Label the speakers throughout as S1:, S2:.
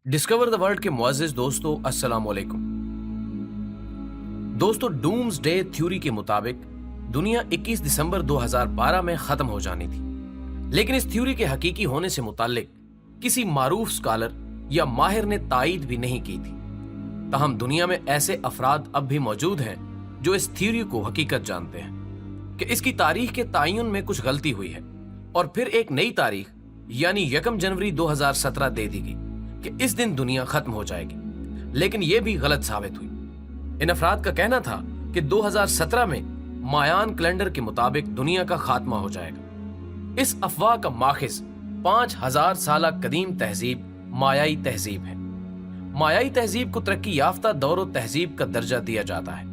S1: Discover the world के मुअज़्ज़िज़ दोस्तों, अस्सलाम वालेकुम। दोस्तों, डूम्स डे थ्योरी के मुताबिक दुनिया 21 दिसंबर 2012 में खत्म हो जानी थी, लेकिन इस थ्योरी के हकीकी होने से मुताल्लिक किसी मारूफ स्कॉलर या माहिर ने तायीद भी नहीं की थी। ताहम दुनिया में ऐसे अफराद अब भी मौजूद हैं जो इस थ्योरी को हकीकत जानते हैं कि इसकी तारीख के तायुन में कुछ गलती हुई है और फिर एक नई तारीख यानी 1 जनवरी 2017 दे दी गई कि इस दिन दुनिया खत्म हो जाएगी, लेकिन यह भी गलत साबित हुई। इन अफराद का कहना था कि 2017 में मायान कैलेंडर के मुताबिक दुनिया का खात्मा हो जाएगा। इस अफवाह का माखिज 5000 साल कदीम तहजीब मायाई तहजीब है। मायाई तहजीब को तरक्की याफ्ता दौर तहजीब का दर्जा दिया जाता है।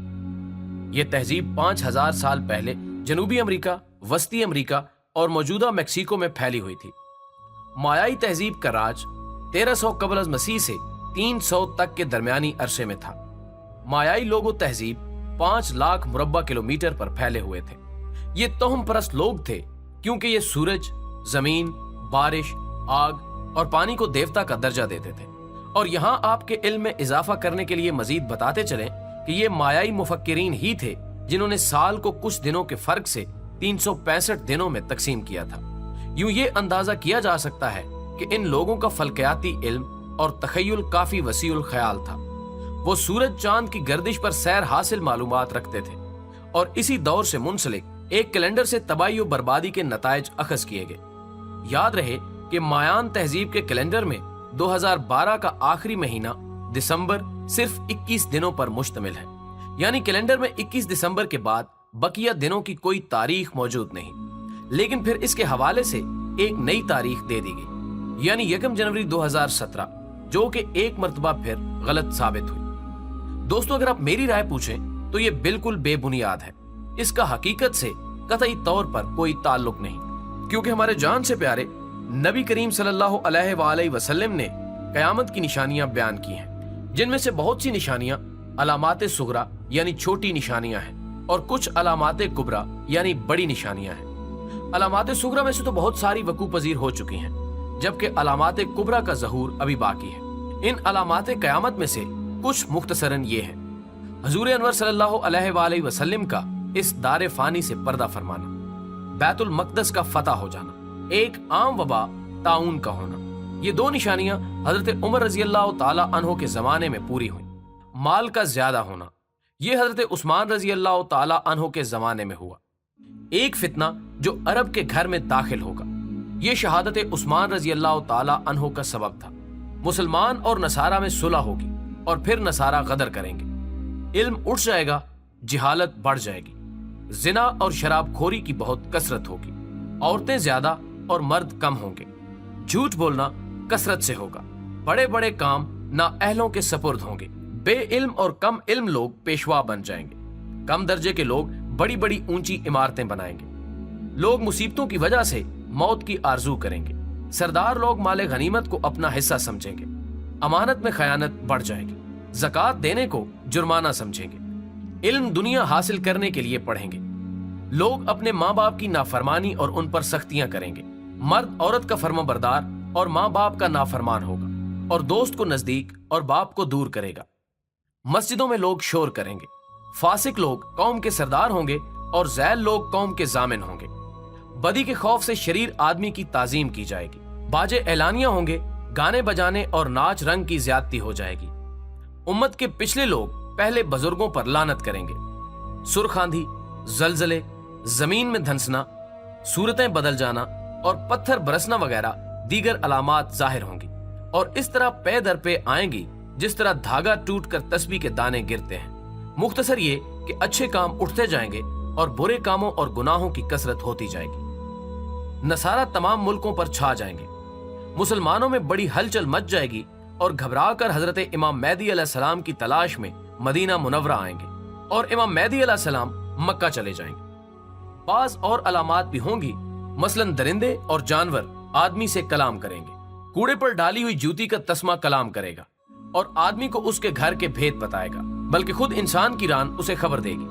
S1: यह तहजीब 5000 साल पहले जनूबी अमेरिका, वस्ती अमेरिका और मौजूदा मैक्सिको में फैली हुई थी। मायाई तहजीब का राज 1300 कबल अज़ मसीह से 300 तक के दरमियानी अरसे में था। मायाई लोगो तहजीब 5 लाख मुरब्बा किलोमीटर पर फैले हुए थे। ये तोहम परस्त लोग थे क्योंकि ये सूरज, जमीन, बारिश, आग और पानी को देवता का दर्जा देते थे। और यहाँ आपके इल्म में इजाफा करने के लिए मजीद बताते चलें कि ये मायाई मुफक्किरीन ही थे जिन्होंने साल को कुछ दिनों के फर्क से 365 दिनों में तकसीम किया था। यूं ये अंदाजा किया जा सकता है कि इन लोगों का फल्कियाती इल्म और तखय्युल काफी वसीउल ख्याल था। वो सूरज चांद की गर्दिश पर सैर हासिल मालूमात रखते थे और इसी दौर से मुंसलिक एक कैलेंडर से तबाही और बर्बादी के नताइज अखज किए गए। याद रहे कि मायान तहजीब के कैलेंडर में 2012 का आखिरी महीना दिसंबर सिर्फ 21 दिनों पर मुश्तमिल है, यानी कैलेंडर में 21 दिसंबर के बाद बकिया दिनों की कोई तारीख मौजूद नहीं। लेकिन फिर इसके हवाले से एक नई तारीख दे दी गई, यानी 1 जनवरी 2017, जो कि एक मर्तबा फिर गलत साबित हुई। दोस्तों, अगर आप मेरी राय पूछें तो ये बिल्कुल बेबुनियाद है। इसका हकीकत से कतई तौर पर कोई ताल्लुक नहीं, क्योंकि हमारे जान से प्यारे नबी करीम सल्लल्लाहु अलैहि वसल्लम ने कयामत की निशानियां बयान की हैं, जिनमें से बहुत सी निशानियां अलामाते सुगरा यानी छोटी निशानियां हैं और कुछ अलामाते कुबरा यानी बड़ी निशानियां हैं। अलामाते सुगरा में से तो बहुत सारी वकू पजीर हो चुकी हैं, जबकि अलामाते कुबरा का ज़हूर अभी बाकी है। इन अलामाते कयामत में से कुछ मुख्तसरन ये हैं: हजूर अनवर सल्लल्लाहु अलैहि वसल्लम का इस दारे फानी से पर्दा फरमाना, बैतुल मक़दस का फतह हो जाना, एक आम वबा ताउन का होना। ये दो निशानियां हजरत उमर रजी अल्लाह ताला अन्हो के जमाने में पूरी हुई। माल का ज्यादा होना, ये हजरत उस्मान रजी अल्लाह ताला अन्हो के जमाने में हुआ। एक फितना जो अरब के घर में दाखिल होगा, ये शहादत उस्मान रजी अल्लाह ताला अन्हो का सबब था। मुसलमान और नसारा में सुलह होगी और फिर नसारा गदर करेंगे। इल्म उठ जाएगा, जिहालत बढ़ जाएगी, जिना और शराबखोरी की बहुत कसरत होगी, औरतें ज्यादा और मर्द कम होंगे, झूठ बोलना कसरत से होगा, बड़े बड़े काम नाअहलों के सपुर्द होंगे, बेइल्म और कम इल्म लोग पेशवा बन जाएंगे, कम दर्जे के लोग बड़ी बड़ी ऊंची इमारतें बनाएंगे, लोग मुसीबतों की वजह से मौत की आरजू करेंगे, सरदार लोग माले गनीमत को अपना हिस्सा समझेंगे, अमानत में खयानत बढ़ जाएगी, ज़कात देने को जुर्माना समझेंगे, इल्म दुनिया हासिल करने के लिए पढ़ेंगे, लोग अपने माँ बाप की नाफरमानी और उन पर सख्तियां करेंगे, मर्द औरत का फर्माबरदार और माँ बाप का नाफरमान होगा और दोस्त को नजदीक और बाप को दूर करेगा। मस्जिदों में लोग शोर करेंगे, फासिक लोग कौम के सरदार होंगे और ज़ैल लोग कौम के जामिन होंगे। बदी के खौफ से शरीर आदमी की ताजीम की जाएगी, बाजे एलानिया होंगे, गाने बजाने और नाच रंग की ज्यादती हो जाएगी। उम्मत के पिछले लोग पहले बुजुर्गों पर लानत करेंगे, सुर्ख आंधी, जलजले, जमीन में धंसना, सूरतें बदल जाना और पत्थर बरसना वगैरह दीगर अलामात जाहिर होंगी और इस तरह पे दर पे आएंगी जिस तरह धागा टूटकर तस्बीह के दाने गिरते हैं। मुख्तसर ये कि अच्छे काम उठते जाएंगे और बुरे कामों और गुनाहों की कसरत होती जाएगी। नसारा तमाम मुल्कों पर छा जाएंगे, मुसलमानों में बड़ी हलचल मच जाएगी और घबरा कर हजरत इमाम मेहदी अलैहिस्सलाम की तलाश में मदीना मुनव्वरा आएंगे और इमाम मेहदी अलैहिस्सलाम मक्का चले जाएंगे। बाज और अलामात भी होंगी, मसलन दरिंदे और जानवर आदमी से कलाम करेंगे, कूड़े पर डाली हुई जूती का तस्मा कलाम करेगा और आदमी को उसके घर के भेद बताएगा, बल्कि खुद इंसान की रान उसे खबर देगी।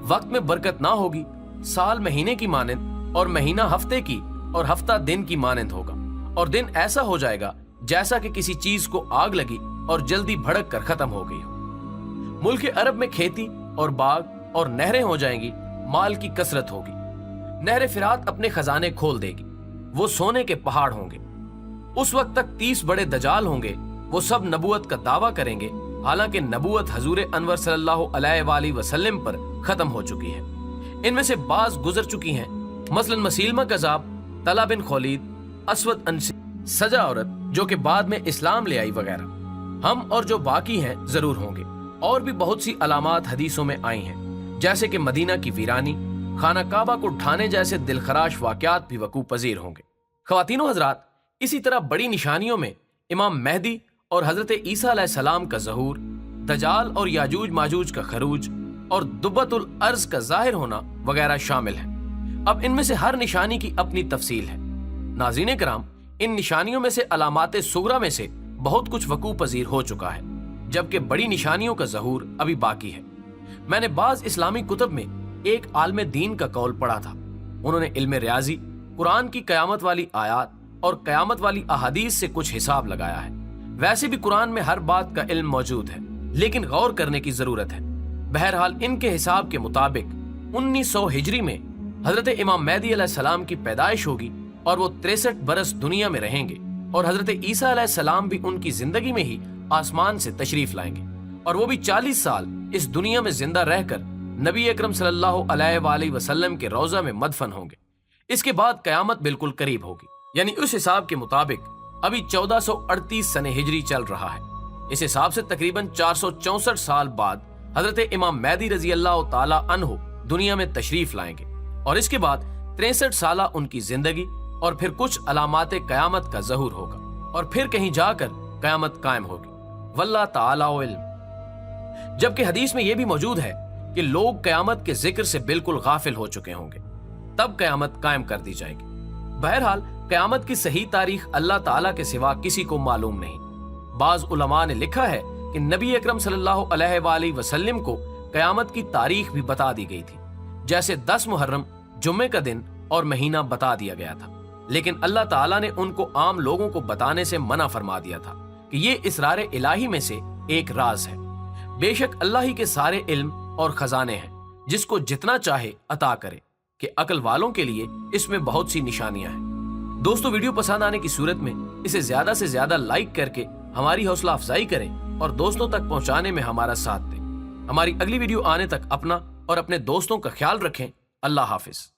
S1: वक्त में बरकत ना होगी, साल महीने की मानंद और महीना हफ्ते की और हफ्ता दिन की मानंद होगा और दिन ऐसा हो जाएगा जैसा कि किसी चीज को आग लगी और जल्दी भड़क कर खत्म हो गई हो। मुल्क अरब में खेती और बाग और नहरें हो जाएंगी, माल की कसरत होगी। नहर फिरात अपने खजाने खोल देगी, वो सोने के पहाड़ होंगे। उस वक्त तक 30 बड़े दजाल होंगे, वो सब नबूवत का दावा करेंगे, हालांकि नबूवत हजूर अनवर सल्लल्लाहु अलैहि वसल्लम पर खत्म हो चुकी है। इनमें से बाज गुजर चुकी हैं, मसलन मसीलमा कज़ाब, तला बिन खौलीद, असवद अंसी, सजा औरत जो कि बाद में इस्लाम ले आई वगैरह। हम और जो बाकी हैं जरूर होंगे। और भी बहुत सी अलामात हदीसों में आई हैं, जैसे कि मदीना की वीरानी, खाना काबा को ढाने जैसे दिलखराश वाकयात भी वकूअ पजीर होंगे। ख्वातीनो हजरात, इसी तरह बड़ी निशानियों में इमाम मेहदी और हजरत ईसा अलैहिस्सलाम का ज़हूर, दजाल और याजूज माजूज का खरूज और दुब्बतुल अर्ज का जाहिर होना वगैरह शामिल है। अब इनमें से हर निशानी की अपनी तफसील है। नाज़रीन कराम, इन निशानियों में से अलामात सुगरा में से बहुत कुछ वकूअ पजीर हो चुका है, जबकि बड़ी निशानियों का ज़हूर अभी बाकी है। मैंने बाज इस्लामी कुतब में एक आलम दीन का कौल पढ़ा था। उन्होंने इल्म रियाजी, कुरान की कयामत वाली आयात और कयामत वाली अहादीस से कुछ हिसाब लगाया है। वैसे भी कुरान में हर बात का इल्म मौजूद है, लेकिन गौर करने की जरूरत है। बहरहाल इनके हिसाब के मुताबिक 1900 हिजरी में हजरत इमाम मेहदी अलैहिस्सलाम की पैदाइश होगी और वो 63 बरस दुनिया में रहेंगे और हजरत ईसा अलैहिस्सलाम भी उनकी जिंदगी में ही आसमान से तशरीफ लाएंगे और वो भी 40 साल इस दुनिया में जिंदा रहकर नबी अकरम सल्लल्लाहु अलैहि वसल्लम के रोजा में मदफन होंगे। इसके बाद कयामत बिल्कुल करीब होगी। यानी उस हिसाब के मुताबिक अभी 1438 सने हिजरी चल रहा है। इस हिसाब से तकरीबन 464 साल बाद हजरत इमाम मेहदी रजी अल्लाह ताला अन्हु दुनिया में तशरीफ लाएंगे और इसके बाद 63 साल उनकी जिंदगी और फिर कुछ अलामाते कयामत का ज़हूर होगा और फिर कहीं जाकर कयामत कायम होगी। वल्लाह ताला इल्म। जबकि हदीस में यह भी मौजूद है कि लोग कयामत के जिक्र से बिल्कुल गाफिल हो चुके होंगे, तब कयामत कायम कर दी जाएगी। बहरहाल कयामत की सही तारीख अल्लाह ताला के सिवा किसी को मालूम नहीं। बाज उलमा ने लिखा है कि नबी अकरम सल्लल्लाहु अलैहि वसल्लम को कयामत की तारीख भी बता दी गई थी, जैसे 10 मुहर्रम जुम्मे का दिन और महीना बता दिया गया था, लेकिन अल्लाह ताला ने उनको आम लोगों को बताने से मना फरमा दिया था कि ये इसरार इलाही में से एक राज है। बेशक अल्लाह ही के सारे इल्म और खजाने हैं, जिसको जितना चाहे अता करे, कि अकल वालों के लिए इसमें बहुत सी निशानियां हैं। दोस्तों, वीडियो पसंद आने की सूरत में इसे ज्यादा से ज्यादा लाइक करके हमारी हौसला अफजाई करें और दोस्तों तक पहुंचाने में हमारा साथ दें। हमारी अगली वीडियो आने तक अपना और अपने दोस्तों का ख्याल रखें। अल्लाह हाफिज।